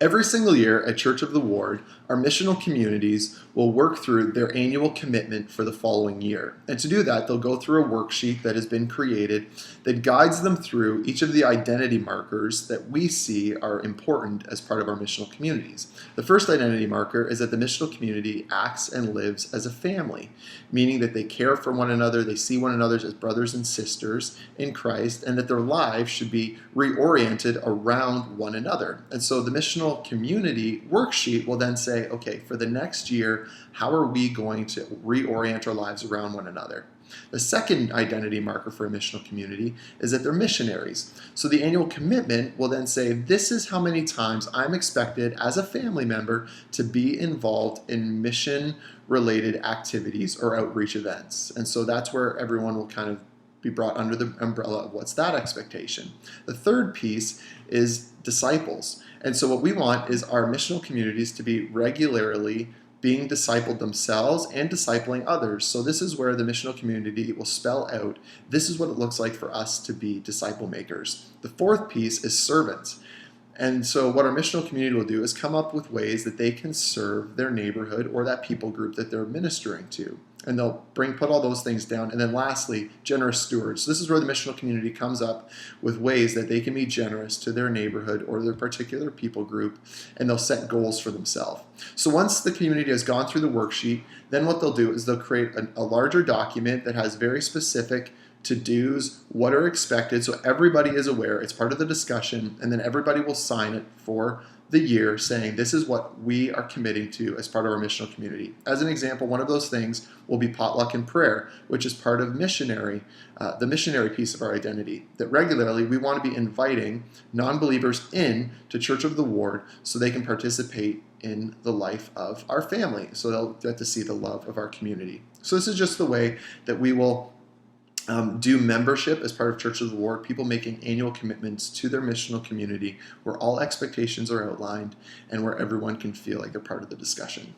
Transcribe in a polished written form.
Every single year at Church of the Ward, our missional communities will work through their annual commitment for the following year. And to do that, they'll go through a worksheet that has been created that guides them through each of the identity markers that we see are important as part of our missional communities. The first identity marker is that the missional community acts and lives as a family, meaning that they care for one another, they see one another as brothers and sisters in Christ, and that their lives should be reoriented around one another. And so the missional community worksheet will then say, okay, for the next year, how are we going to reorient our lives around one another? The second identity marker for a missional community is that they're missionaries. So the annual commitment will then say, this is how many times I'm expected as a family member to be involved in mission-related activities or outreach events. And so that's where everyone will kind of be brought under the umbrella of what's that expectation. The third piece is disciples. And so what we want is our missional communities to be regularly being discipled themselves and discipling others. So this is where the missional community will spell out, this is what it looks like for us to be disciple makers. The fourth piece is servants. And so what our missional community will do is come up with ways that they can serve their neighborhood or that people group that they're ministering to. And they'll put all those things down. And then lastly, generous stewards. So this is where the missional community comes up with ways that they can be generous to their neighborhood or their particular people group, and they'll set goals for themselves. So once the community has gone through the worksheet, then what they'll do is they'll create a larger document that has very specific to-dos, what are expected, so everybody is aware, it's part of the discussion, and then everybody will sign it for the year saying this is what we are committing to as part of our missional community. As an example, one of those things will be potluck and prayer, which is part of the missionary piece of our identity, that regularly we want to be inviting non-believers in to Church of the Ward so they can participate in the life of our family, so they'll get to see the love of our community. So this is just the way that we will do membership as part of Church of the Ward, people making annual commitments to their missional community where all expectations are outlined and where everyone can feel like they're part of the discussion.